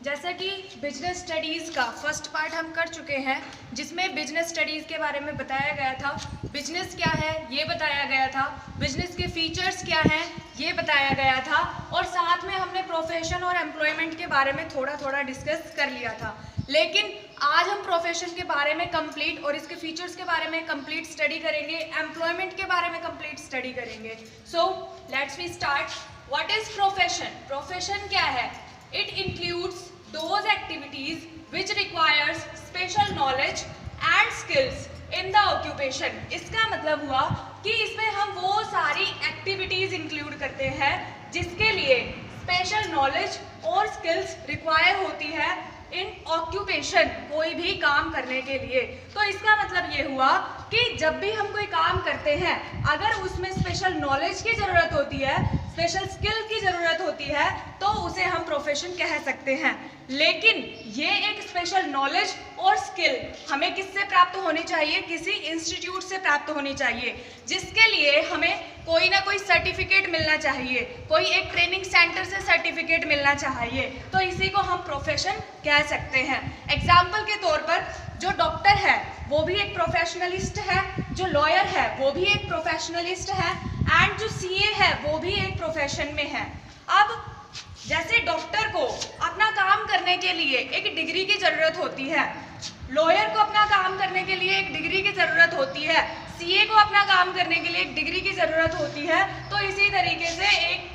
जैसा कि business studies का फर्स्ट पार्ट हम कर चुके हैं, जिसमें बिजनेस स्टडीज़ के बारे में बताया गया था। बिजनेस क्या है ये बताया गया था, बिजनेस के फीचर्स क्या हैं ये बताया गया था, और साथ में हमने प्रोफेशन और एम्प्लॉयमेंट के बारे में थोड़ा थोड़ा डिस्कस कर लिया था। लेकिन आज हम प्रोफेशन के बारे में कंप्लीट और इसके फीचर्स के बारे में कंप्लीट स्टडी करेंगे, एम्प्लॉयमेंट के बारे में कंप्लीट स्टडी करेंगे। So let's we start. What is profession? Profession क्या है? It includes those activities which requires special knowledge and skills in the occupation। इसका मतलब हुआ कि इसमें हम वो सारी एक्टिविटीज इंक्लूड करते हैं जिसके लिए स्पेशल नॉलेज और स्किल्स रिक्वायर होती है इन ऑक्यूपेशन, कोई भी काम करने के लिए। तो इसका मतलब ये हुआ कि जब भी हम कोई काम करते हैं, अगर उसमें स्पेशल नॉलेज की ज़रूरत होती है, स्पेशल स्किल की ज़रूरत होती है, तो उसे हम प्रोफेशन कह सकते हैं। लेकिन ये एक स्पेशल नॉलेज और स्किल हमें किससे प्राप्त होनी चाहिए? किसी इंस्टीट्यूट से प्राप्त होनी चाहिए, जिसके लिए हमें कोई ना कोई सर्टिफिकेट मिलना चाहिए, कोई एक ट्रेनिंग सेंटर से सर्टिफिकेट मिलना चाहिए। तो इसी को हम प्रोफेशन कह सकते हैं। एग्जाम्पल के तौर पर जो डॉक्टर है वो भी एक प्रोफेशनलिस्ट है, जो लॉयर है वो भी एक प्रोफेशनलिस्ट है, एंड जो सीए है वो भी एक प्रोफेशन में है। अब जैसे डॉक्टर को अपना काम करने के लिए एक डिग्री की ज़रूरत होती है, लॉयर को अपना काम करने के लिए एक डिग्री की ज़रूरत होती है, सीए को अपना काम करने के लिए एक डिग्री की ज़रूरत होती है, तो इसी तरीके से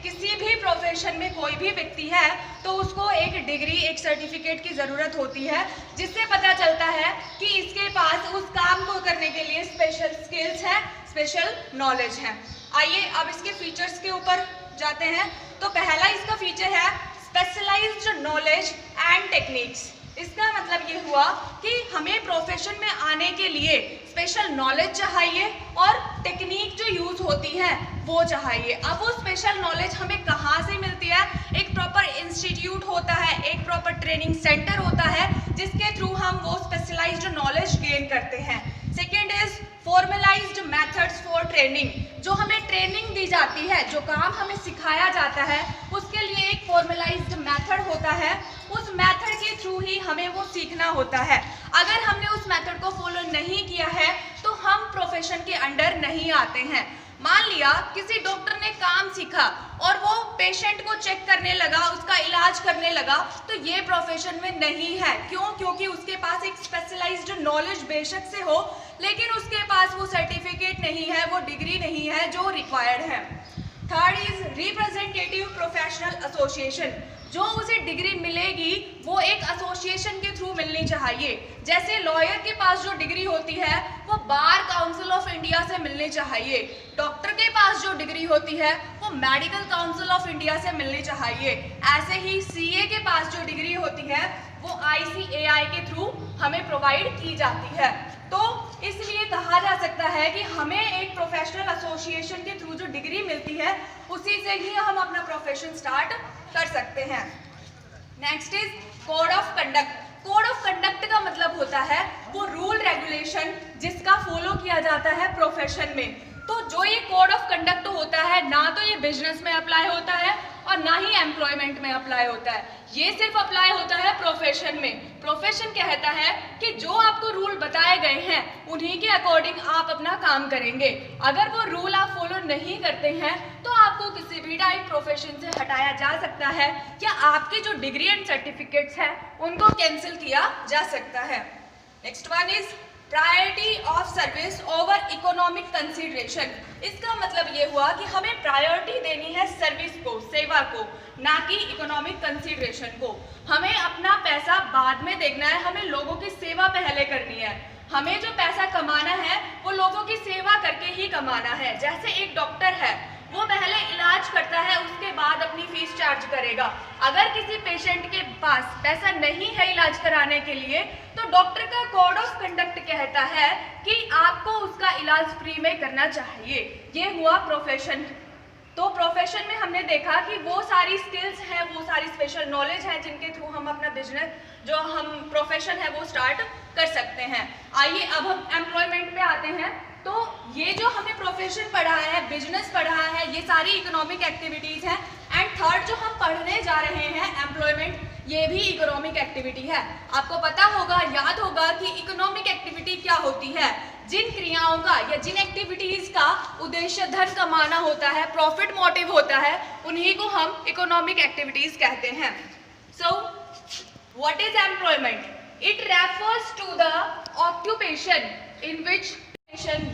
किसी भी प्रोफेशन में कोई भी व्यक्ति है तो उसको एक डिग्री, एक सर्टिफिकेट की ज़रूरत होती है, जिससे पता चलता है कि इसके पास उस काम को करने के लिए स्पेशल स्किल्स हैं, स्पेशल नॉलेज है। आइए अब इसके फीचर्स के ऊपर जाते हैं। तो पहला इसका फीचर है स्पेशलाइज्ड नॉलेज एंड टेक्निक्स। इसका मतलब ये हुआ कि हमें प्रोफेशन में आने के लिए स्पेशल नॉलेज चाहिए और टेक्निक जो यूज होती है वो चाहिए। अब वो स्पेशल नॉलेज हमें कहाँ से मिलती है? एक प्रॉपर इंस्टीट्यूट होता है, एक प्रॉपर ट्रेनिंग सेंटर होता है, जिसके थ्रू हम वो स्पेशलाइज्ड नॉलेज गेन करते हैं। Second is formalised methods for training. जो हमें ट्रेनिंग दी जाती है, जो काम हमें सिखाया जाता है, उसके लिए एक फॉर्मलाइज्ड मेथड होता है, उस मेथड के थ्रू ही हमें वो सीखना होता है। अगर हमने उस मेथड को फॉलो नहीं किया है तो हम प्रोफेशन के अंडर नहीं आते हैं। मान लिया किसी डॉक्टर ने काम सीखा और वो पेशेंट को चेक करने लगा, उसका इलाज करने लगा, तो ये प्रोफेशन में नहीं है। क्यों? क्योंकि उसके पास एक स्पेशलाइज्ड नॉलेज बेशक से हो, लेकिन उसके पास वो सर्टिफिकेट नहीं है, वो डिग्री नहीं है जो रिक्वायर्ड है। Third is representative professional association. जो उसे डिग्री मिलेगी वो एक एसोसिएशन के थ्रू मिलनी चाहिए। जैसे लॉयर के पास जो डिग्री होती है वो बार काउंसिल ऑफ इंडिया से मिलनी चाहिए, डॉक्टर के पास जो डिग्री होती है वो मेडिकल काउंसिल ऑफ इंडिया से मिलनी चाहिए। ऐसे ही सीए के पास जो डिग्री होती है वो ICAI के थ्रू हमें प्रोवाइड की जाती है। तो इसलिए कहा जा सकता है कि हमें एक प्रोफेशनल एसोसिएशन के थ्रू जो डिग्री मिलती है उसी से ही हम अपना प्रोफेशन स्टार्ट कर सकते हैं। Next is code of conduct. Code of conduct का मतलब होता है वो रूल रेगुलेशन जिसका फॉलो किया जाता है प्रोफेशन में। तो जो ये कोड ऑफ कंडक्ट होता है, ना तो ये बिजनेस में अप्लाई होता है और ना ही एम्प्लॉयमेंट में अप्लाई होता है, ये सिर्फ अप्लाई होता है प्रोफेशन में। प्रोफेशन कहता है कि जो आपको रूल बताए गए हैं उन्हीं के अकॉर्डिंग आप अपना काम करेंगे। अगर वो रूल आप फॉलो नहीं करते हैं तो आपको किसी भी टाइप प्रोफेशन से हटाया जा सकता है, या आपकी जो डिग्री एंड सर्टिफिकेट्स हैं उनको कैंसिल किया जा सकता है। Next one is priority of service over economic consideration. इसका मतलब ये हुआ कि हमें प्रायोरिटी देनी है सर्विस को, सेवा को, ना कि इकोनॉमिक कंसिडरेशन को। हमें अपना पैसा बाद में देखना है, हमें लोगों की सेवा पहले करनी है। हमें जो पैसा कमाना है वो लोगों की सेवा करके ही कमाना है। जैसे एक डॉक्टर है, वो पहले इलाज करता है, उसके बाद अपनी फीस चार्ज करेगा। अगर किसी पेशेंट के पास पैसा नहीं है इलाज कराने के लिए तो डॉक्टर का कोड ऑफ कंडक्ट कहता है कि आपको उसका इलाज फ्री में करना चाहिए। ये हुआ प्रोफेशन। तो प्रोफेशन में हमने देखा कि वो सारी स्किल्स हैं, वो सारी स्पेशल नॉलेज है जिनके थ्रू हम अपना बिजनेस, जो हम प्रोफेशन है वो स्टार्ट कर सकते हैं। आइए अब हम एम्प्लॉयमेंट पे आते हैं। तो ये जो हमें प्रोफेशन पढ़ा है, बिजनेस पढ़ा है, ये सारी इकोनॉमिक एक्टिविटीज़ हैं, एंड थर्ड जो हम पढ़ने जा रहे हैं एम्प्लॉयमेंट, ये भी इकोनॉमिक एक्टिविटी है। आपको पता होगा, याद होगा कि इकोनॉमिक एक्टिविटी क्या होती है। जिन क्रियाओं का या जिन एक्टिविटीज का उद्देश्य धन कमाना होता है, प्रॉफिट मोटिव होता है, उन्हीं को हम इकोनॉमिक एक्टिविटीज कहते हैं। So what is employment? It refers to the occupation in which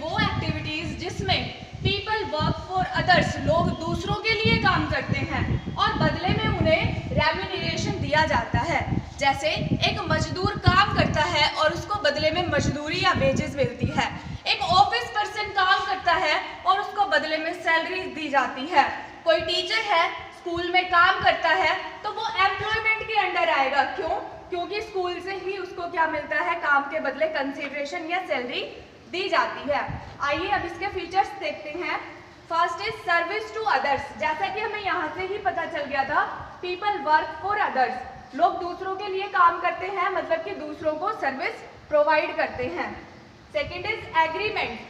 वो एक्टिविटीज जिसमें पीपल वर्क फॉर अदर्स, लोग दूसरों के लिए काम करते हैं और बदले में उन्हें रेम्यूनरेशन दिया जाता है। जैसे एक मजदूर काम करता है और उसको बदले में मजदूरी या वेजेस मिलती है। एक ऑफिस पर्सन काम करता है और उसको बदले में सैलरी दी जाती है। कोई टीचर है, स्कूल में काम करता है, तो वो एम्प्लॉयमेंट के अंडर आएगा। क्यों? क्योंकि स्कूल से ही उसको क्या मिलता है? काम के बदले कंसिडरेशन या सैलरी दी जाती है। आइए अब इसके फीचर्स देखते हैं। First is service to others. जैसा कि हमें यहाँ से ही पता चल गया था, पीपल वर्क फॉर अदर्स, लोग दूसरों के लिए काम करते हैं, मतलब कि दूसरों को सर्विस प्रोवाइड करते हैं। Second is agreement.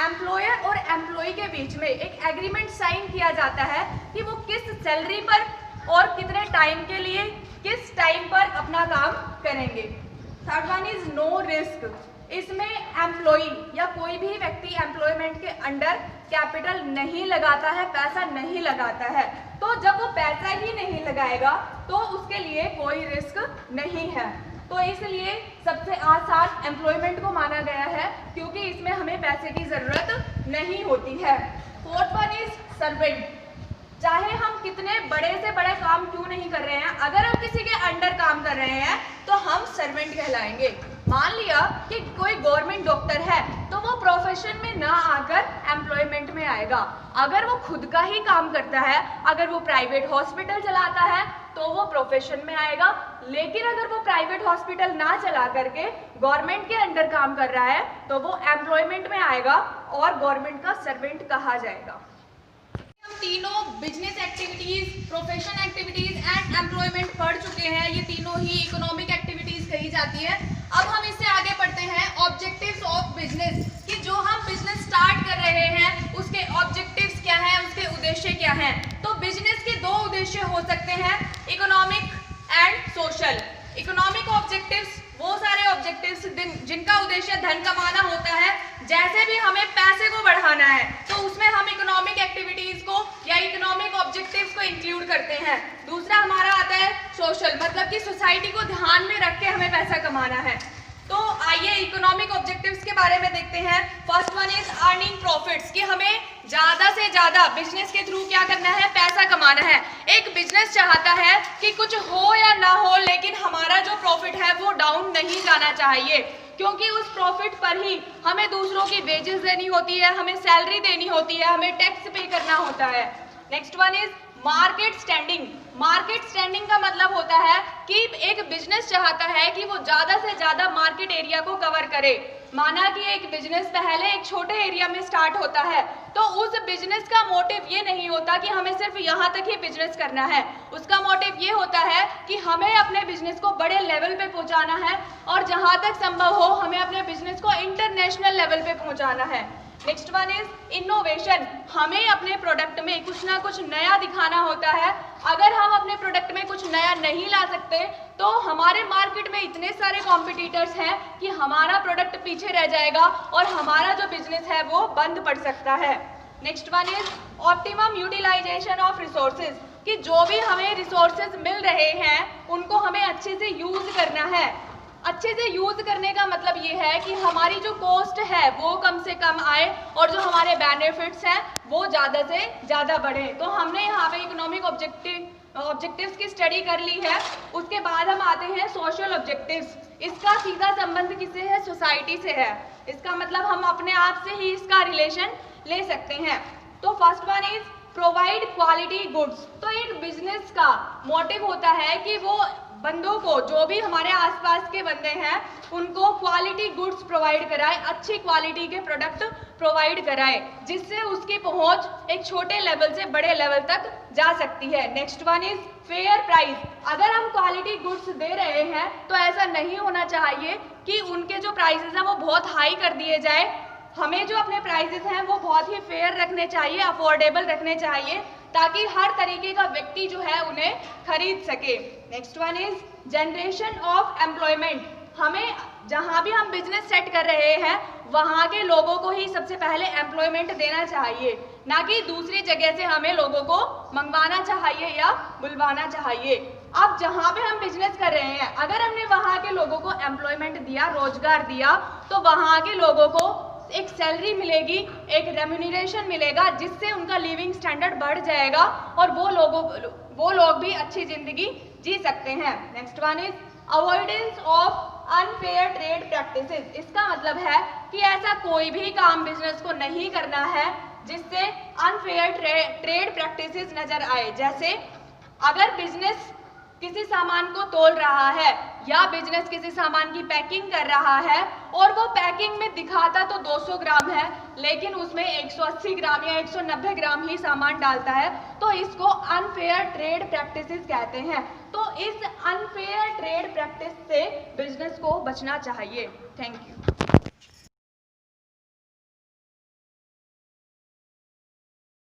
एम्प्लॉयर और एम्प्लॉय के बीच में एक एग्रीमेंट साइन किया जाता है कि वो किस सैलरी पर और कितने टाइम के लिए, किस टाइम पर अपना काम करेंगे। Third one is no risk. इसमें एम्प्लॉय या कोई भी व्यक्ति एम्प्लॉयमेंट के अंडर कैपिटल नहीं लगाता है, पैसा नहीं लगाता है। तो जब वो पैसा ही नहीं लगाएगा तो उसके लिए कोई रिस्क नहीं है। तो इसलिए सबसे आसान एम्प्लॉयमेंट को माना गया है, क्योंकि इसमें हमें पैसे की जरूरत नहीं होती है। Fourth one is servant. चाहे हम कितने बड़े से बड़े काम क्यों नहीं कर रहे हैं, अगर हम किसी के अंडर काम कर रहे हैं तो हम सर्वेंट कहलाएंगे। मान लिया कि कोई गवर्नमेंट डॉक्टर है, तो वो प्रोफेशन में ना आकर एम्प्लॉयमेंट में आएगा। अगर वो खुद का ही काम करता है, अगर वो प्राइवेट हॉस्पिटल चलाता है, तो वो प्रोफेशन में आएगा। लेकिन अगर वो प्राइवेट हॉस्पिटल ना चला करके गवर्नमेंट के अंडर काम कर रहा है, तो वो एम्प्लॉयमेंट में आएगा और गवर्नमेंट का सर्वेंट कहा जाएगा। हम तीनों business activities, profession activities and employment पढ़ चुके हैं। ये तीनों ही इकोनॉमिक एक्टिविटीज कही जाती है। अब हम इससे आगे बढ़ते हैं ऑब्जेक्टिव्स ऑफ बिजनेस, कि जो हम बिजनेस स्टार्ट कर रहे हैं उसके ऑब्जेक्टिव्स क्या हैं, उसके उद्देश्य क्या हैं। तो बिजनेस के दो उद्देश्य हो सकते हैं, economic and social. Economic objectives वो सारे ऑब्जेक्टिव्स जिनका उद्देश्य धन कमाना होता है। जैसे भी हमें पैसे को बढ़ाना है तो उसमें हम इकोनॉमिक एक्टिविटीज को या इकोनॉमिक ऑब्जेक्टिव्स को इंक्लूड करते हैं। दूसरा हमारा आता है सोशल, मतलब कि सोसाइटी को ध्यान में रख के हमें पैसा कमाना है। तो आइए इकोनॉमिक ऑब्जेक्टिव्स के बारे में देखते हैं। First one is earning profits, कि हमें ज्यादा से ज्यादा बिजनेस के थ्रू क्या करना है? पैसा कमाना है। एक बिजनेस चाहता है कि कुछ हो या ना हो, लेकिन हमारा जो प्रॉफिट है वो डाउन नहीं जाना चाहिए, क्योंकि उस प्रॉफिट पर ही हमें दूसरों की वेजेस देनी होती है, हमें सैलरी देनी होती है, हमें टैक्स पे करना होता है। Next one is market standing. Market standing का मतलब होता है कि एक बिजनेस चाहता है कि वो ज्यादा से ज्यादा मार्केट एरिया को कवर करे। माना कि एक बिजनेस पहले एक छोटे एरिया में स्टार्ट होता है, तो उस बिजनेस का मोटिव ये नहीं होता कि हमें सिर्फ यहाँ तक ही बिजनेस करना है। उसका मोटिव ये होता है कि हमें अपने बिजनेस को बड़े लेवल पे पहुँचाना है और जहाँ तक संभव हो हमें अपने बिजनेस को इंटरनेशनल लेवल पे पहुँचाना है। Next one is innovation. हमें अपने प्रोडक्ट में कुछ ना कुछ नया दिखाना होता है। अगर हम अपने प्रोडक्ट में कुछ नया नहीं ला सकते तो हमारे मार्केट में इतने सारे कॉम्पिटिटर्स हैं कि हमारा प्रोडक्ट पीछे रह जाएगा और हमारा जो बिजनेस है वो बंद पड़ सकता है। Next one is optimum utilisation of resources, कि जो भी हमें रिसोर्सेज मिल रहे हैं उनको हमें अच्छे से यूज करना है। अच्छे से यूज करने का मतलब ये है कि हमारी जो कॉस्ट है वो कम से कम आए और जो हमारे बेनिफिट्स हैं वो ज़्यादा से ज़्यादा बढ़े। तो हमने यहाँ पे इकोनॉमिक ऑब्जेक्टिव्स की स्टडी कर ली है। उसके बाद हम आते हैं सोशल ऑब्जेक्टिव्स। इसका सीधा संबंध किससे है? सोसाइटी से है। इसका मतलब हम अपने आप से ही इसका रिलेशन ले सकते हैं। तो first one is provide quality goods. तो एक बिजनेस का मोटिव होता है कि वो बंदों को, जो भी हमारे आसपास के बंदे हैं, उनको क्वालिटी गुड्स प्रोवाइड कराए, अच्छी क्वालिटी के प्रोडक्ट प्रोवाइड कराए, जिससे उसकी पहुंच एक छोटे लेवल से बड़े लेवल तक जा सकती है। Next one is fair price. अगर हम क्वालिटी गुड्स दे रहे हैं तो ऐसा नहीं होना चाहिए कि उनके जो प्राइसेस हैं वो बहुत हाई कर दिए जाए। हमें जो अपने प्राइसेस हैं वो बहुत ही फेयर रखने चाहिए, अफोर्डेबल रखने चाहिए, ताकि हर तरीके का व्यक्ति जो है उन्हें खरीद सके। Next one is generation of employment. हमें जहां भी हम बिजनेस सेट कर रहे हैं वहां के लोगों को ही सबसे पहले एम्प्लॉयमेंट देना चाहिए, ना कि दूसरी जगह से हमें लोगों को मंगवाना चाहिए या बुलवाना चाहिए। अब जहां पे हम बिजनेस कर रहे हैं अगर हमने वहां के लोगों को एम्प्लॉयमेंट दिया, रोजगार दिया, तो वहां के लोगों को एक सैलरी मिलेगी, एक रेम्यूनरेशन मिलेगा, जिससे उनका लिविंग स्टैंडर्ड बढ़ जाएगा और वो लोग भी अच्छी जिंदगी जी सकते हैं। Next one is avoidance of unfair trade practices. इसका मतलब है कि ऐसा कोई भी काम बिजनेस को नहीं करना है जिससे अनफेयर ट्रेड प्रैक्टिसेस नजर आए। जैसे अगर बिजनेस किसी सामान को तोल रहा है या बिजनेस किसी सामान की पैकिंग कर रहा है और वो पैकिंग में दिखाता तो 200 ग्राम है लेकिन उसमें 180 ग्राम या 190 ग्राम ही सामान डालता है, तो इसको अनफेयर ट्रेड प्रैक्टिसेस कहते हैं। तो इस अनफेयर ट्रेड प्रैक्टिस से बिजनेस को बचना चाहिए। Thank you.